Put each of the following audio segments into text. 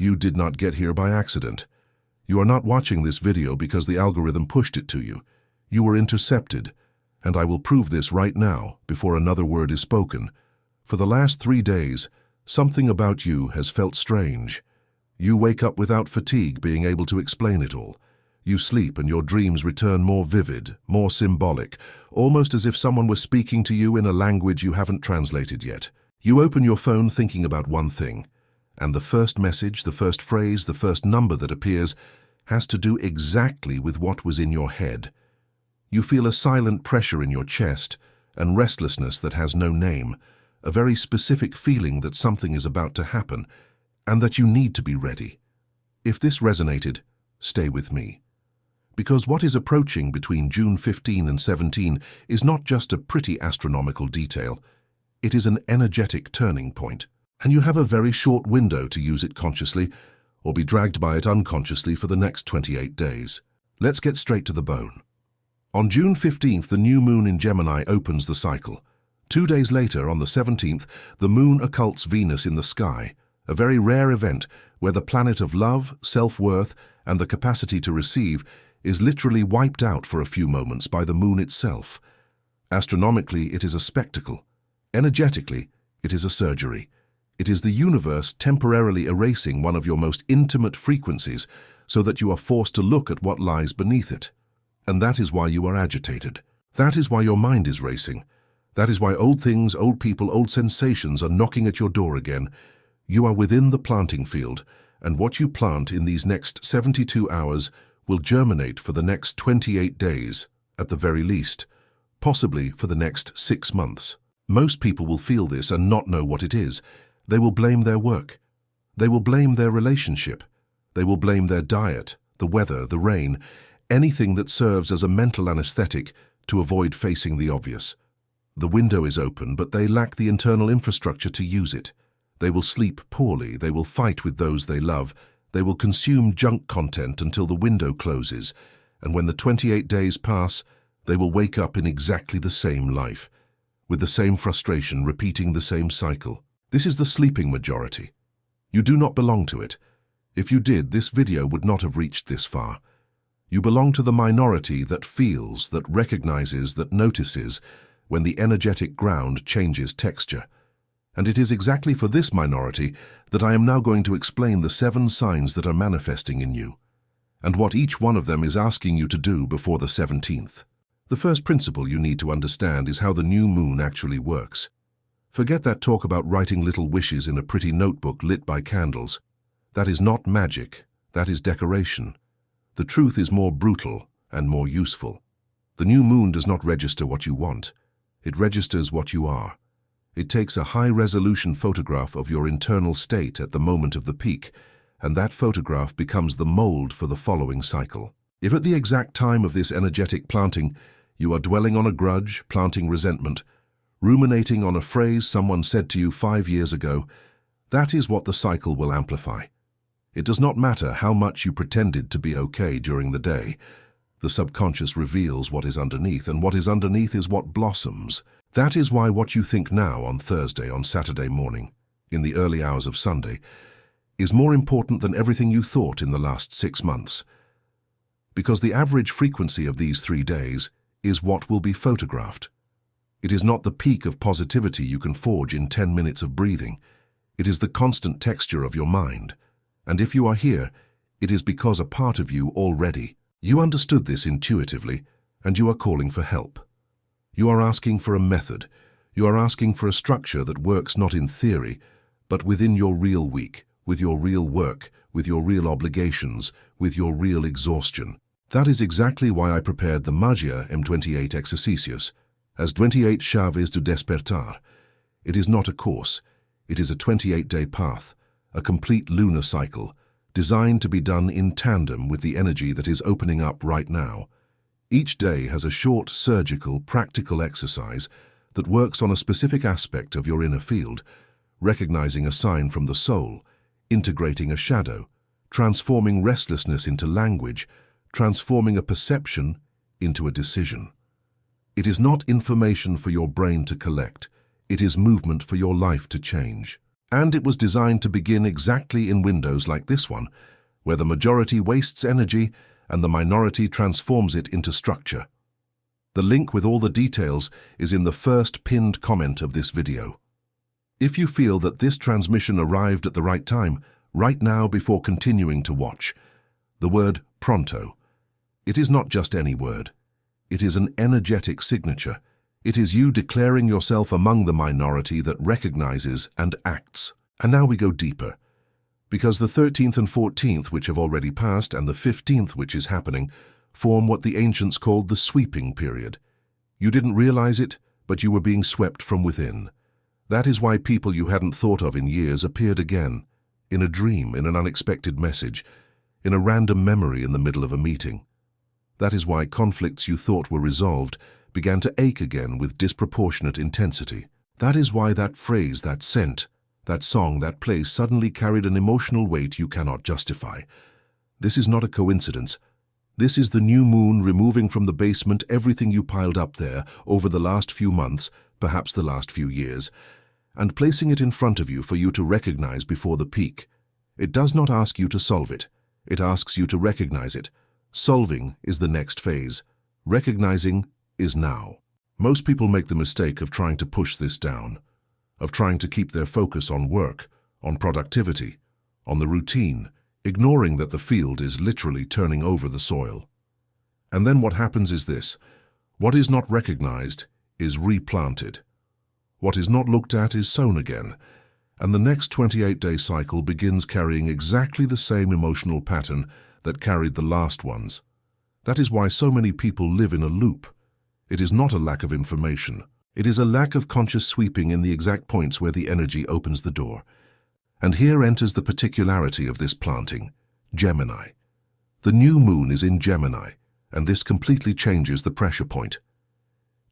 You did not get here by accident. You are not watching this video because the algorithm pushed it to you. You were intercepted, and I will prove this right now before another word is spoken. For the last 3 days, something about you has felt strange. You wake up without fatigue being able to explain it all. You sleep and your dreams return more vivid, more symbolic, almost as if someone were speaking to you in a language you haven't translated yet. You open your phone thinking about one thing, and the first message, the first phrase, the first number that appears has to do exactly with what was in your head. You feel a silent pressure in your chest and restlessness that has no name, a very specific feeling that something is about to happen and that you need to be ready. If this resonated, stay with me. Because what is approaching between June 15 and 17 is not just a pretty astronomical detail, it is an energetic turning point. And you have a very short window to use it consciously or be dragged by it unconsciously for the next 28 days. Let's get straight to the bone. On June 15th, the new moon in Gemini opens the cycle. 2 days later, on the 17th, the moon occults Venus in the sky, a very rare event where the planet of love, self-worth, and the capacity to receive is literally wiped out for a few moments by the moon itself. Astronomically, it is a spectacle. Energetically, it is a surgery. It is the universe temporarily erasing one of your most intimate frequencies so that you are forced to look at what lies beneath it. And that is why you are agitated. That is why your mind is racing. That is why old things, old people, old sensations are knocking at your door again. You are within the planting field, and what you plant in these next 72 hours will germinate for the next 28 days, at the very least, possibly for the next 6 months. Most people will feel this and not know what it is. They will blame their work. They will blame their relationship. They will blame their diet, the weather, the rain, anything that serves as a mental anesthetic to avoid facing the obvious. The window is open, but they lack the internal infrastructure to use it. They will sleep poorly, they will fight with those they love, they will consume junk content until the window closes, and when the 28 days pass, they will wake up in exactly the same life, with the same frustration, repeating the same cycle. This is the sleeping majority. You do not belong to it. If you did, this video would not have reached this far. You belong to the minority that feels, that recognizes, that notices when the energetic ground changes texture. And it is exactly for this minority that I am now going to explain the 7 signs that are manifesting in you, and what each one of them is asking you to do before the 17th. The first principle you need to understand is how the new moon actually works. Forget that talk about writing little wishes in a pretty notebook lit by candles. That is not magic, that is decoration. The truth is more brutal and more useful. The new moon does not register what you want. It registers what you are. It takes a high-resolution photograph of your internal state at the moment of the peak, and that photograph becomes the mold for the following cycle. If at the exact time of this energetic planting, you are dwelling on a grudge, planting resentment, ruminating on a phrase someone said to you 5 years ago, that is what the cycle will amplify. It does not matter how much you pretended to be okay during the day. The subconscious reveals what is underneath, and what is underneath is what blossoms. That is why what you think now on Thursday, on Saturday morning, in the early hours of Sunday, is more important than everything you thought in the last 6 months. Because the average frequency of these 3 days is what will be photographed. It is not the peak of positivity you can forge in 10 minutes of breathing. It is the constant texture of your mind. And if you are here, it is because a part of you already. You understood this intuitively, and you are calling for help. You are asking for a method. You are asking for a structure that works not in theory, but within your real week, with your real work, with your real obligations, with your real exhaustion. That is exactly why I prepared the Magia M28 Exercicios as 28 Chaves do Despertar. It is not a course. It is a 28-day path, a complete lunar cycle, designed to be done in tandem with the energy that is opening up right now. Each day has a short, surgical, practical exercise that works on a specific aspect of your inner field, recognizing a sign from the soul, integrating a shadow, transforming restlessness into language, transforming a perception into a decision. It is not information for your brain to collect. It is movement for your life to change. And it was designed to begin exactly in windows like this one, where the majority wastes energy and the minority transforms it into structure. The link with all the details is in the first pinned comment of this video. If you feel that this transmission arrived at the right time, right now before continuing to watch, the word pronto. It is not just any word. It is an energetic signature. It is you declaring yourself among the minority that recognizes and acts. And now we go deeper. Because the 13th and 14th, which have already passed, and the 15th, which is happening, form what the ancients called the sweeping period. You didn't realize it, but you were being swept from within. That is why people you hadn't thought of in years appeared again, in a dream, in an unexpected message, in a random memory in the middle of a meeting. That is why conflicts you thought were resolved began to ache again with disproportionate intensity. That is why that phrase, that scent, that song, that place suddenly carried an emotional weight you cannot justify. This is not a coincidence. This is the new moon removing from the basement everything you piled up there over the last few months, perhaps the last few years, and placing it in front of you for you to recognize before the peak. It does not ask you to solve it. It asks you to recognize it. Solving is the next phase. Recognizing is now. Most people make the mistake of trying to push this down, of trying to keep their focus on work, on productivity, on the routine, ignoring that the field is literally turning over the soil. And then what happens is this: what is not recognized is replanted. What is not looked at is sown again, and the next 28-day cycle begins carrying exactly the same emotional pattern that carried the last ones. That is why so many people live in a loop. It is not a lack of information. It is a lack of conscious sweeping in the exact points where the energy opens the door. And here enters the particularity of this planting, Gemini. The new moon is in Gemini, and this completely changes the pressure point.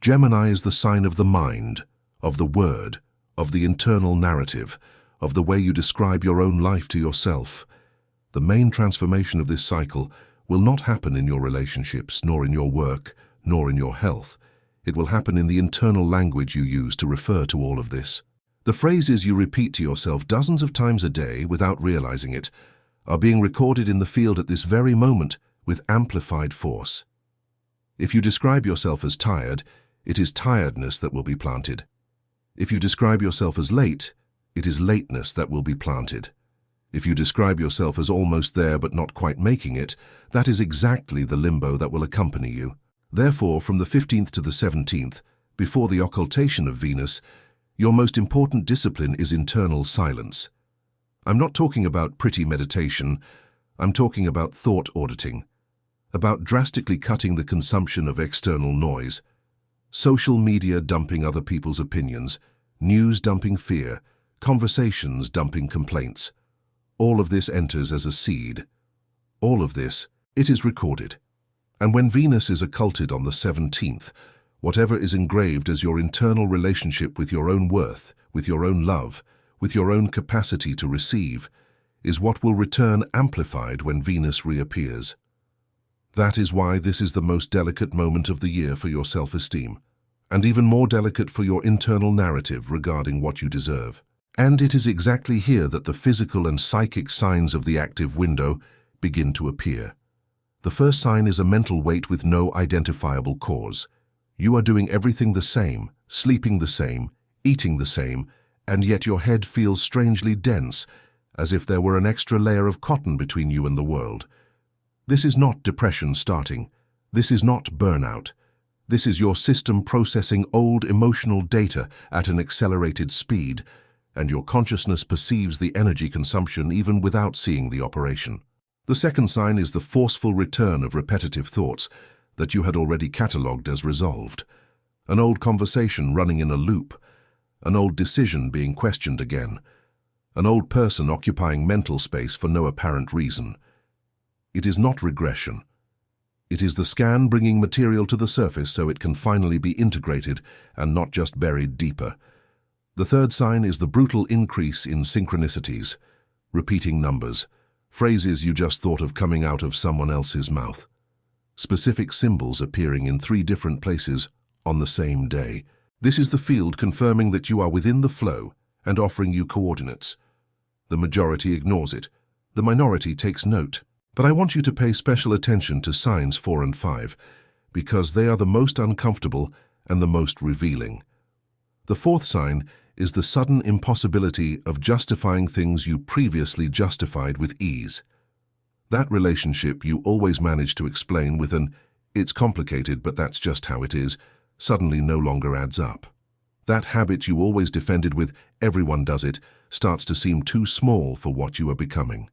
Gemini is the sign of the mind, of the word, of the internal narrative, of the way you describe your own life to yourself. The main transformation of this cycle will not happen in your relationships, nor in your work, nor in your health. It will happen in the internal language you use to refer to all of this. The phrases you repeat to yourself dozens of times a day without realizing it are being recorded in the field at this very moment with amplified force. If you describe yourself as tired, it is tiredness that will be planted. If you describe yourself as late, it is lateness that will be planted. If you describe yourself as almost there but not quite making it, that is exactly the limbo that will accompany you. Therefore, from the 15th to the 17th, before the occultation of Venus, your most important discipline is internal silence. I'm not talking about pretty meditation. I'm talking about thought auditing, about drastically cutting the consumption of external noise, social media dumping other people's opinions, news dumping fear, conversations dumping complaints. All of this enters as a seed. All of this, it is recorded. And when Venus is occulted on the 17th, whatever is engraved as your internal relationship with your own worth, with your own love, with your own capacity to receive, is what will return amplified when Venus reappears. That is why this is the most delicate moment of the year for your self-esteem, and even more delicate for your internal narrative regarding what you deserve. And it is exactly here that the physical and psychic signs of the active window begin to appear. The first sign is a mental weight with no identifiable cause. You are doing everything the same, sleeping the same, eating the same, and yet your head feels strangely dense, as if there were an extra layer of cotton between you and the world. This is not depression starting. This is not burnout. This is your system processing old emotional data at an accelerated speed, and your consciousness perceives the energy consumption even without seeing the operation. The second sign is the forceful return of repetitive thoughts that you had already catalogued as resolved. An old conversation running in a loop, an old decision being questioned again, an old person occupying mental space for no apparent reason. It is not regression. It is the scan bringing material to the surface so it can finally be integrated and not just buried deeper. The third sign is the brutal increase in synchronicities, repeating numbers, phrases you just thought of coming out of someone else's mouth, specific symbols appearing in 3 different places on the same day. This is the field confirming that you are within the flow and offering you coordinates. The majority ignores it. The minority takes note. But I want you to pay special attention to signs 4 and 5, because they are the most uncomfortable and the most revealing. The fourth sign is the sudden impossibility of justifying things you previously justified with ease. That relationship you always managed to explain with an "it's complicated, but that's just how it is," suddenly no longer adds up. That habit you always defended with "everyone does it" starts to seem too small for what you are becoming.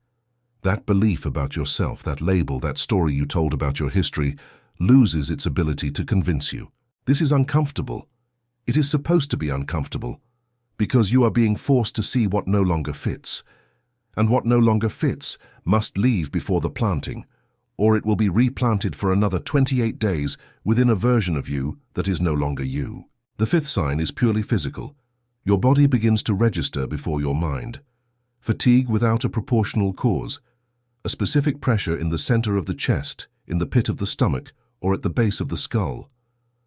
That belief about yourself, that label, that story you told about your history, loses its ability to convince you. This is uncomfortable. It is supposed to be uncomfortable, because you are being forced to see what no longer fits. And what no longer fits must leave before the planting, or it will be replanted for another 28 days within a version of you that is no longer you. The fifth sign is purely physical. Your body begins to register before your mind. Fatigue without a proportional cause. A specific pressure in the center of the chest, in the pit of the stomach, or at the base of the skull.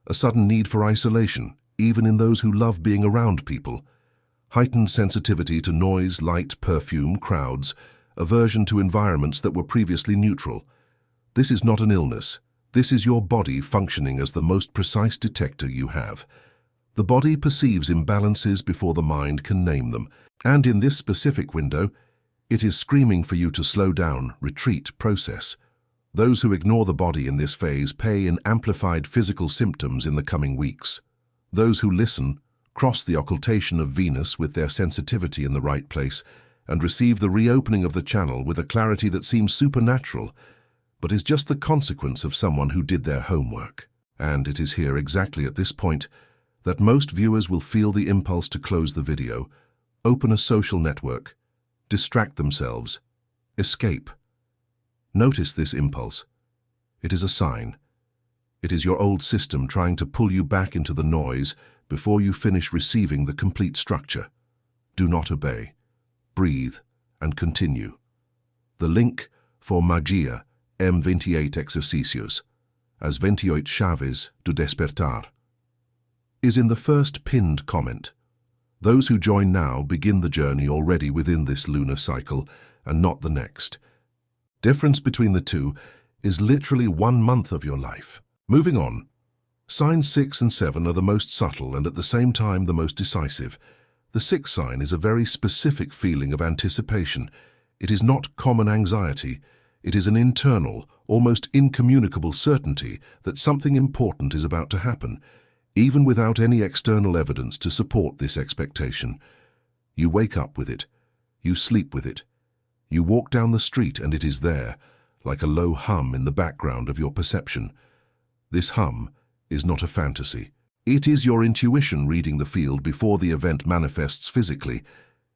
A sudden need for isolation, even in those who love being around people. Heightened sensitivity to noise, light, perfume, crowds. Aversion to environments that were previously neutral. This is not an illness. This is your body functioning as the most precise detector you have. The body perceives imbalances before the mind can name them. And in this specific window, it is screaming for you to slow down, retreat, process. Those who ignore the body in this phase pay in amplified physical symptoms in the coming weeks. Those who listen cross the occultation of Venus with their sensitivity in the right place and receive the reopening of the channel with a clarity that seems supernatural, but is just the consequence of someone who did their homework. And it is here, exactly at this point, that most viewers will feel the impulse to close the video, open a social network, distract themselves, escape. Notice this impulse. It is a sign. It is your old system trying to pull you back into the noise before you finish receiving the complete structure. Do not obey. Breathe and continue. The link for Magia 28 Exercicios, as 28 Chaves do Despertar, is in the first pinned comment. Those who join now begin the journey already within this lunar cycle and not the next. Difference between the two is literally 1 month of your life. Moving on. Signs 6 and 7 are the most subtle and at the same time the most decisive. The sixth sign is a very specific feeling of anticipation. It is not common anxiety. It is an internal, almost incommunicable certainty that something important is about to happen, even without any external evidence to support this expectation. You wake up with it. You sleep with it. You walk down the street and it is there, like a low hum in the background of your perception. This hum is not a fantasy. It is your intuition reading the field before the event manifests physically.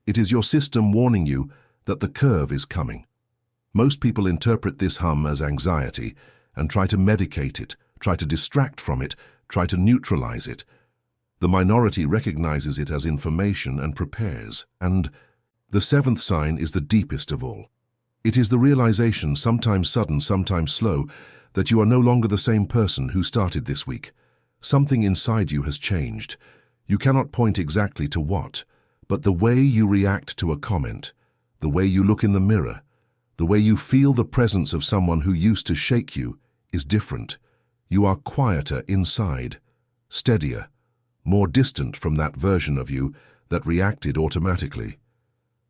It is your system warning you that the curve is coming. Most people interpret this hum as anxiety and try to medicate it, try to distract from it, try to neutralize it. The minority recognizes it as information and prepares. And the seventh sign is the deepest of all. It is the realization, sometimes sudden, sometimes slow, that you are no longer the same person who started this week. Something inside you has changed. You cannot point exactly to what, but the way you react to a comment, the way you look in the mirror, the way you feel the presence of someone who used to shake you is different. You are quieter inside, steadier, more distant from that version of you that reacted automatically.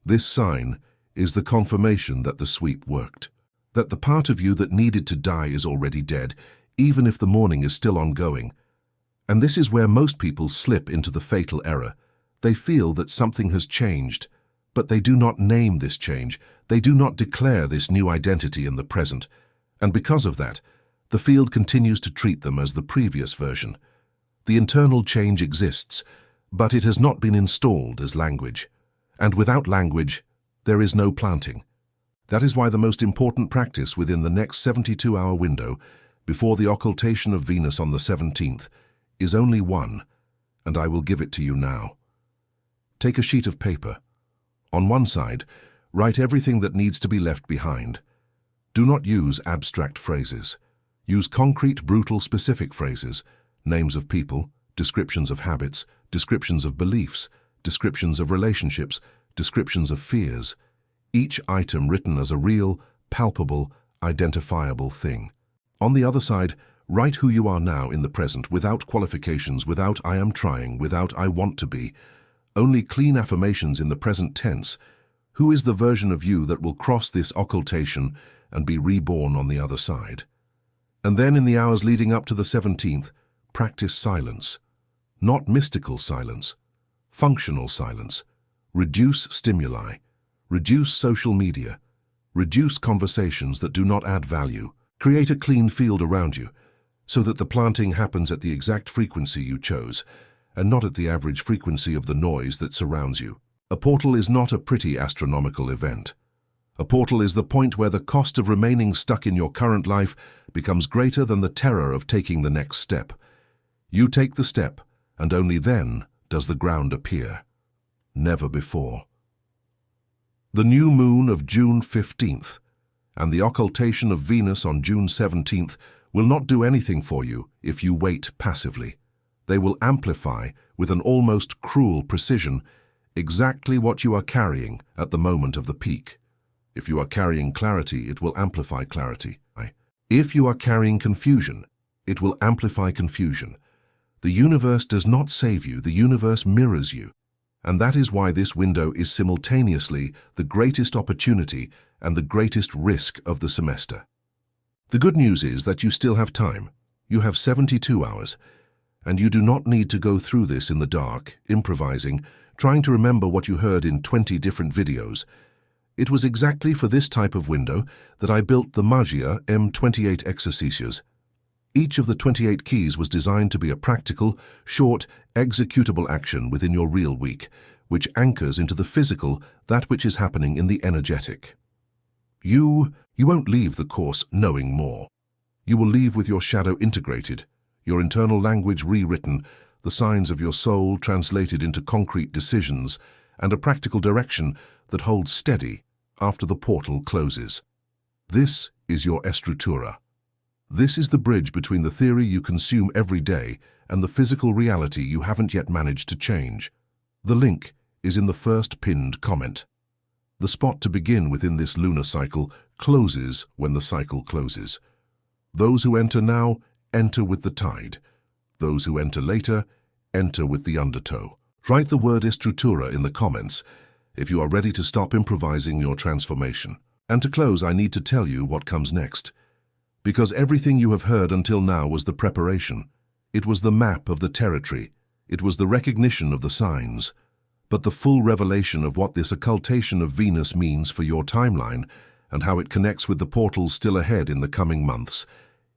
This sign is the confirmation that the sweep worked, that the part of you that needed to die is already dead, even if the mourning is still ongoing. And this is where most people slip into the fatal error. They feel that something has changed, but they do not name this change. They do not declare this new identity in the present. And because of that, the field continues to treat them as the previous version. The internal change exists, but it has not been installed as language. And without language, there is no planting. That is why the most important practice within the next 72-hour window, before the occultation of Venus on the 17th, is only one, and I will give it to you now. Take a sheet of paper. On one side, write everything that needs to be left behind. Do not use abstract phrases. Use concrete, brutal, specific phrases, names of people, descriptions of habits, descriptions of beliefs, descriptions of relationships, descriptions of fears. Each item written as a real, palpable, identifiable thing. On the other side, write who you are now in the present, without qualifications, without I am trying, without I want to be. Only clean affirmations in the present tense. Who is the version of you that will cross this occultation and be reborn on the other side? And then in the hours leading up to the 17th, practice silence. Not mystical silence, functional silence. Reduce stimuli. Reduce social media. Reduce conversations that do not add value. Create a clean field around you so that the planting happens at the exact frequency you chose and not at the average frequency of the noise that surrounds you. A portal is not a pretty astronomical event. A portal is the point where the cost of remaining stuck in your current life becomes greater than the terror of taking the next step. You take the step, and only then does the ground appear. Never before. The new moon of June 15th and the occultation of Venus on June 17th will not do anything for you if you wait passively. They will amplify, with an almost cruel precision, exactly what you are carrying at the moment of the peak. If you are carrying clarity, it will amplify clarity. If you are carrying confusion, it will amplify confusion. The universe does not save you, the universe mirrors you. And that is why this window is simultaneously the greatest opportunity and the greatest risk of the semester. The good news is that you still have time. You have 72 hours. And you do not need to go through this in the dark, improvising, trying to remember what you heard in 20 different videos. It was exactly for this type of window that I built the Magia M28 exercices. Each of the 28 keys was designed to be a practical, short, executable action within your real week, which anchors into the physical that which is happening in the energetic. You won't leave the course knowing more. You will leave with your shadow integrated, your internal language rewritten, the signs of your soul translated into concrete decisions, and a practical direction that holds steady after the portal closes. This is your estrutura. This is the bridge between the theory you consume every day and the physical reality you haven't yet managed to change. The link is in the first pinned comment. The spot to begin within this lunar cycle closes when the cycle closes. Those who enter now enter with the tide. Those who enter later enter with the undertow. Write the word estrutura in the comments if you are ready to stop improvising your transformation. And to close, I need to tell you what comes next. Because everything you have heard until now was the preparation. It was the map of the territory. It was the recognition of the signs. But the full revelation of what this occultation of Venus means for your timeline and how it connects with the portals still ahead in the coming months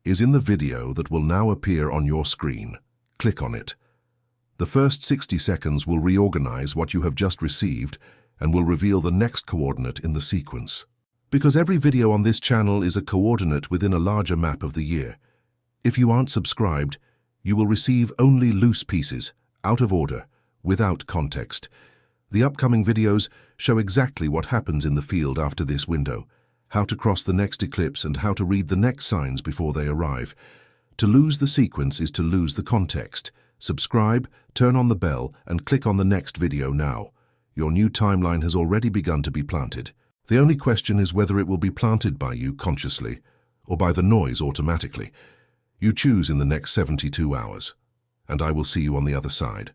is in the video that will now appear on your screen. Click on it. The first 60 seconds will reorganize what you have just received and will reveal the next coordinate in the sequence. Because every video on this channel is a coordinate within a larger map of the year. If you aren't subscribed, you will receive only loose pieces, out of order, without context. The upcoming videos show exactly what happens in the field after this window, how to cross the next eclipse and how to read the next signs before they arrive. To lose the sequence is to lose the context. Subscribe, turn on the bell, and click on the next video now. Your new timeline has already begun to be planted. The only question is whether it will be planted by you consciously or by the noise automatically. You choose in the next 72 hours, and I will see you on the other side.